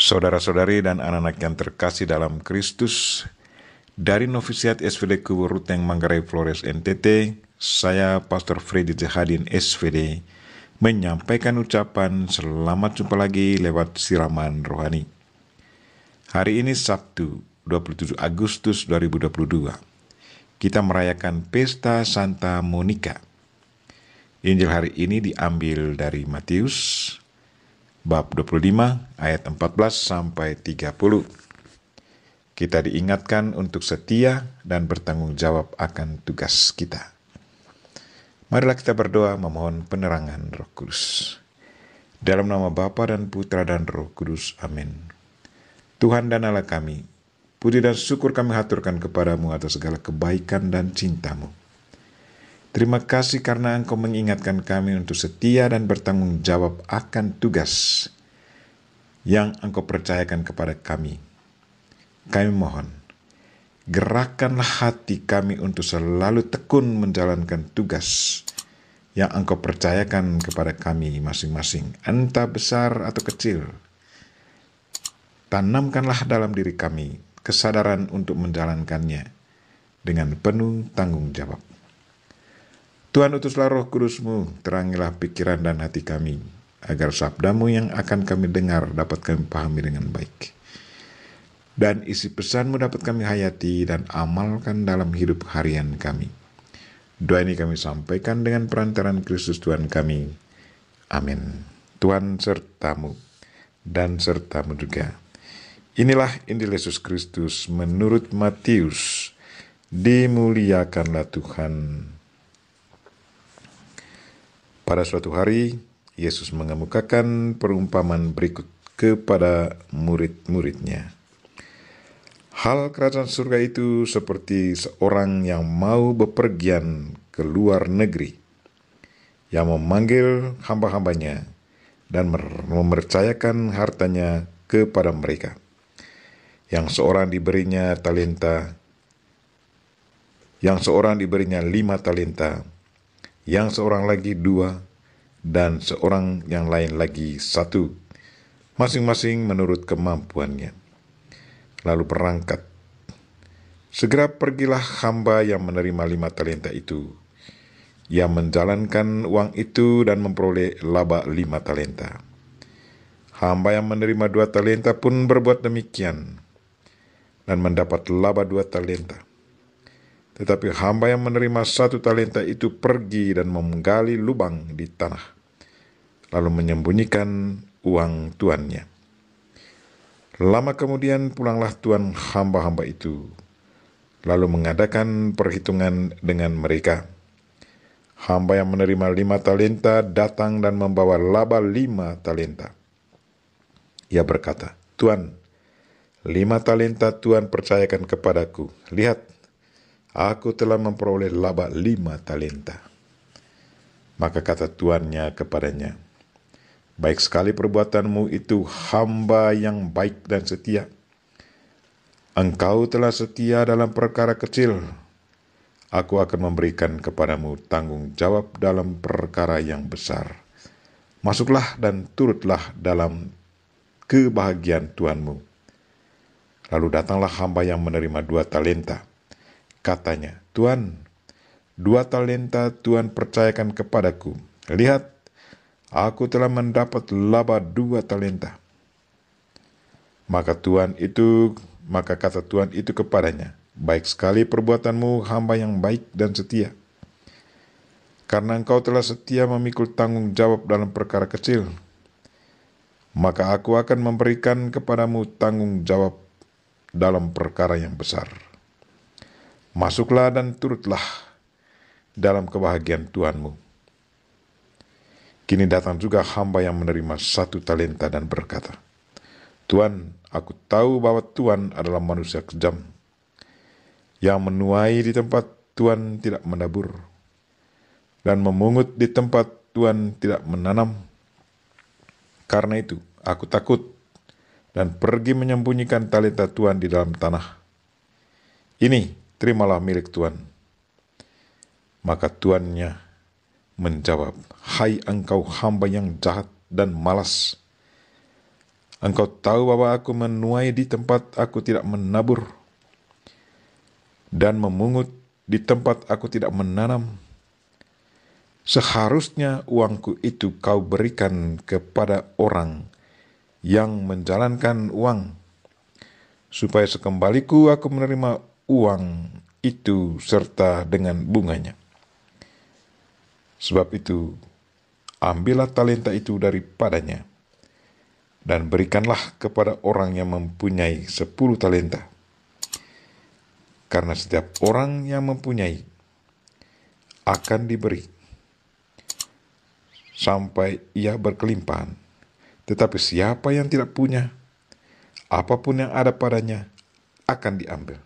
Saudara-saudari dan anak-anak yang terkasih dalam Kristus, dari Novisiat SVD Kubur Ruteng Manggarai Flores NTT, saya Pastor Freddy Zahadin SVD menyampaikan ucapan selamat jumpa lagi lewat siraman rohani. Hari ini Sabtu 27 Agustus 2022. Kita merayakan Pesta Santa Monica. Injil hari ini diambil dari Matius bab 25 ayat 14 sampai 30. Kita diingatkan untuk setia dan bertanggung jawab akan tugas kita. Marilah kita berdoa memohon penerangan Roh Kudus. Dalam nama Bapa dan Putra dan Roh Kudus. Amin. Tuhan dan Allah kami, puji dan syukur kami haturkan kepadamu atas segala kebaikan dan cintamu. Terima kasih karena Engkau mengingatkan kami untuk setia dan bertanggung jawab akan tugas yang Engkau percayakan kepada kami. Kami mohon, gerakkanlah hati kami untuk selalu tekun menjalankan tugas yang Engkau percayakan kepada kami masing-masing, entah besar atau kecil. Tanamkanlah dalam diri kami kesadaran untuk menjalankannya dengan penuh tanggung jawab. Tuhan, utuslah Roh Kudus-Mu, terangilah pikiran dan hati kami, agar sabda-Mu yang akan kami dengar dapat kami pahami dengan baik. Dan isi pesan-Mu dapat kami hayati dan amalkan dalam hidup harian kami. Doa ini kami sampaikan dengan perantaran Kristus Tuhan kami. Amin. Tuhan serta-Mu dan serta-Mu juga. Inilah Injil Yesus Kristus menurut Matius. Dimuliakanlah Tuhan. Pada suatu hari, Yesus mengemukakan perumpamaan berikut kepada murid-muridnya. Hal kerajaan surga itu seperti seorang yang mau bepergian ke luar negeri, yang memanggil hamba-hambanya dan mempercayakan hartanya kepada mereka. Yang seorang diberinya 5 talenta, yang seorang lagi 2, dan seorang yang lain lagi 1, masing-masing menurut kemampuannya. Lalu berangkat. Segera pergilah hamba yang menerima 5 talenta itu. Ia menjalankan uang itu dan memperoleh laba 5 talenta. Hamba yang menerima 2 talenta pun berbuat demikian dan mendapat laba 2 talenta. Tetapi hamba yang menerima 1 talenta itu pergi dan menggali lubang di tanah, lalu menyembunyikan uang tuannya. Lama kemudian pulanglah tuan hamba-hamba itu, lalu mengadakan perhitungan dengan mereka. Hamba yang menerima 5 talenta datang dan membawa laba 5 talenta. Ia berkata, "Tuan, 5 talenta Tuan percayakan kepadaku. Lihat, aku telah memperoleh laba 5 talenta. Maka kata tuannya kepadanya, "Baik sekali perbuatanmu itu, hamba yang baik dan setia. Engkau telah setia dalam perkara kecil. Aku akan memberikan kepadamu tanggung jawab dalam perkara yang besar. Masuklah dan turutlah dalam kebahagiaan tuanmu." Lalu datanglah hamba yang menerima 2 talenta. Katanya, "Tuan, 2 talenta Tuan percayakan kepadaku. Lihat, aku telah mendapat laba 2 talenta. Maka kata Tuan itu kepadanya, "Baik sekali perbuatanmu, hamba yang baik dan setia. Karena engkau telah setia memikul tanggung jawab dalam perkara kecil, maka aku akan memberikan kepadamu tanggung jawab dalam perkara yang besar. Masuklah dan turutlah dalam kebahagiaan Tuanmu." Kini datang juga hamba yang menerima 1 talenta dan berkata, "Tuan, aku tahu bahwa Tuan adalah manusia kejam, yang menuai di tempat Tuan tidak menabur, dan memungut di tempat Tuan tidak menanam. Karena itu, aku takut dan pergi menyembunyikan talenta Tuan di dalam tanah. Ini, terimalah milik Tuan." Maka tuannya menjawab, "Hai engkau hamba yang jahat dan malas. Engkau tahu bahwa aku menuai di tempat aku tidak menabur, dan memungut di tempat aku tidak menanam. Seharusnya uangku itu kau berikan kepada orang yang menjalankan uang, supaya sekembaliku aku menerima uang itu serta dengan bunganya. Sebab itu, ambillah talenta itu daripadanya, dan berikanlah kepada orang yang mempunyai 10 talenta. Karena setiap orang yang mempunyai akan diberi sampai ia berkelimpahan. Tetapi siapa yang tidak punya, apapun yang ada padanya akan diambil.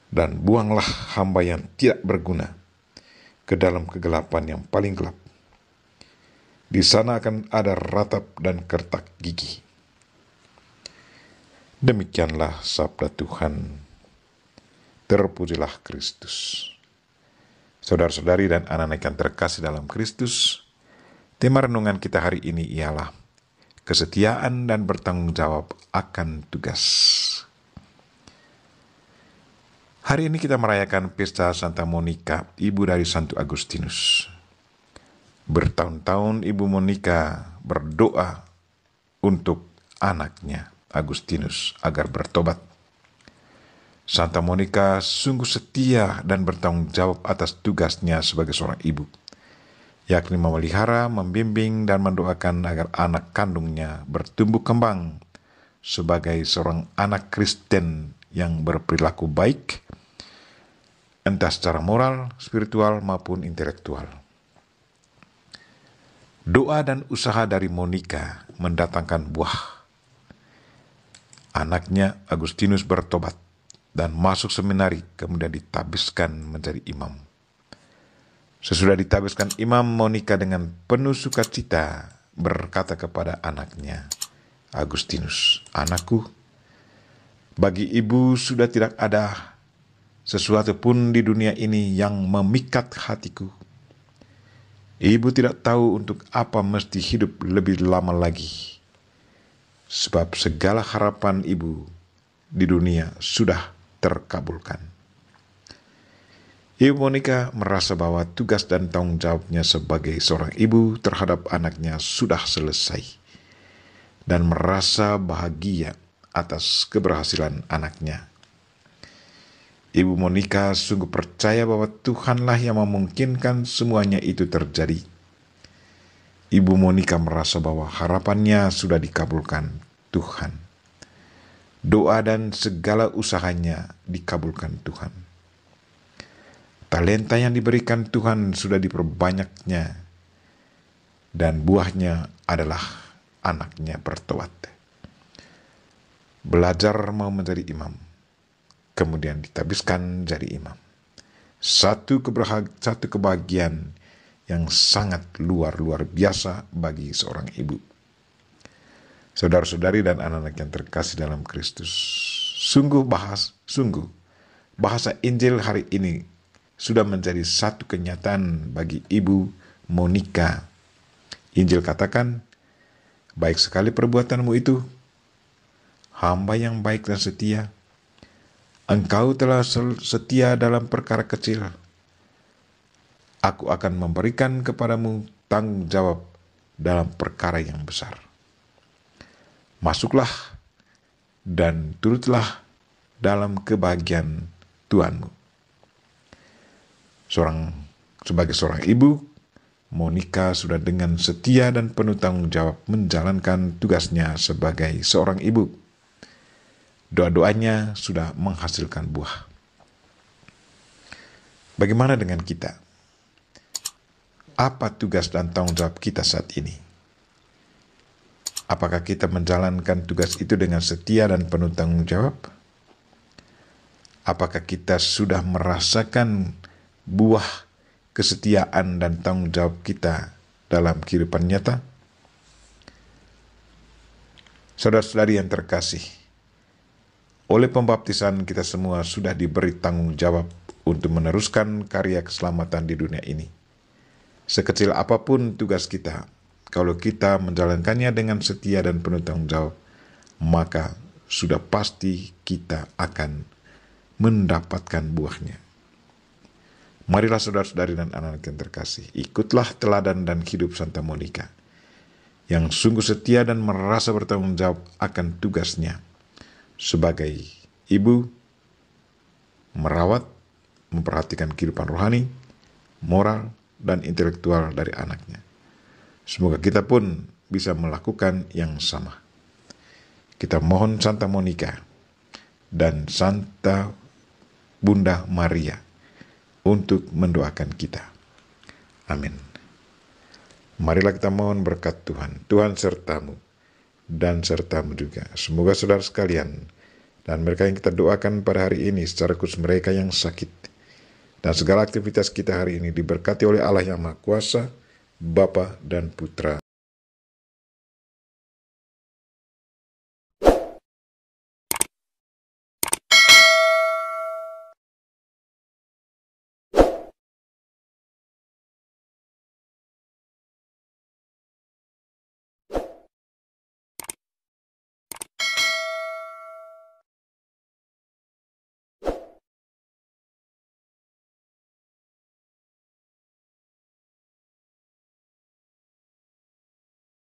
Dan buanglah hamba yang tidak berguna ke dalam kegelapan yang paling gelap. Di sana akan ada ratap dan kertak gigi. Demikianlah sabda Tuhan. Terpujilah Kristus. Saudara-saudari dan anak-anak yang terkasih dalam Kristus, tema renungan kita hari ini ialah kesetiaan dan bertanggung jawab akan tugas. Hari ini kita merayakan pesta Santa Monica, ibu dari Santo Agustinus. Bertahun-tahun Ibu Monica berdoa untuk anaknya Agustinus agar bertobat. Santa Monica sungguh setia dan bertanggung jawab atas tugasnya sebagai seorang ibu, yakni memelihara, membimbing, dan mendoakan agar anak kandungnya bertumbuh kembang sebagai seorang anak Kristen yang berperilaku baik, entah secara moral, spiritual, maupun intelektual. Doa dan usaha dari Monica mendatangkan buah. Anaknya Agustinus bertobat dan masuk seminari, kemudian ditabiskan menjadi imam. Sesudah ditabiskan imam, Monica dengan penuh sukacita berkata kepada anaknya Agustinus, "Anakku, bagi ibu sudah tidak ada sesuatu pun di dunia ini yang memikat hatiku. Ibu tidak tahu untuk apa mesti hidup lebih lama lagi, sebab segala harapan ibu di dunia sudah terkabulkan." Ibu Monica merasa bahwa tugas dan tanggung jawabnya sebagai seorang ibu terhadap anaknya sudah selesai, dan merasa bahagia atas keberhasilan anaknya. Ibu Monica sungguh percaya bahwa Tuhanlah yang memungkinkan semuanya itu terjadi. Ibu Monica merasa bahwa harapannya sudah dikabulkan Tuhan. Doa dan segala usahanya dikabulkan Tuhan. Talenta yang diberikan Tuhan sudah diperbanyaknya, dan buahnya adalah anaknya bertobat. Belajar mau menjadi imam, kemudian ditabiskan jadi imam. Satu kebahagiaan yang sangat luar biasa bagi seorang ibu. Saudara-saudari dan anak-anak yang terkasih dalam Kristus, sungguh bahasa Injil hari ini sudah menjadi satu kenyataan bagi Ibu Monica. Injil katakan, "Baik sekali perbuatanmu itu, hamba yang baik dan setia. Engkau telah setia dalam perkara kecil. Aku akan memberikan kepadamu tanggung jawab dalam perkara yang besar. Masuklah dan turutlah dalam kebahagiaan Tuhanmu." Sebagai seorang ibu, Monica sudah dengan setia dan penuh tanggung jawab menjalankan tugasnya sebagai seorang ibu. Doa-doanya sudah menghasilkan buah. Bagaimana dengan kita? Apa tugas dan tanggung jawab kita saat ini? Apakah kita menjalankan tugas itu dengan setia dan penuh tanggung jawab? Apakah kita sudah merasakan buah kesetiaan dan tanggung jawab kita dalam kehidupan nyata? Saudara-saudari yang terkasih, oleh pembaptisan kita semua sudah diberi tanggung jawab untuk meneruskan karya keselamatan di dunia ini. Sekecil apapun tugas kita, kalau kita menjalankannya dengan setia dan penuh tanggung jawab, maka sudah pasti kita akan mendapatkan buahnya. Marilah saudara-saudari dan anak-anak yang terkasih, ikutlah teladan dan hidup Santa Monica, yang sungguh setia dan merasa bertanggung jawab akan tugasnya sebagai ibu, merawat, memperhatikan kehidupan rohani, moral, dan intelektual dari anaknya. Semoga kita pun bisa melakukan yang sama. Kita mohon Santa Monica dan Santa Bunda Maria untuk mendoakan kita. Amin. Marilah kita mohon berkat Tuhan. Tuhan sertamu dan sertamu juga. Semoga saudara sekalian dan mereka yang kita doakan pada hari ini, secara khusus mereka yang sakit, dan segala aktivitas kita hari ini diberkati oleh Allah yang Maha Kuasa, Bapa dan Putra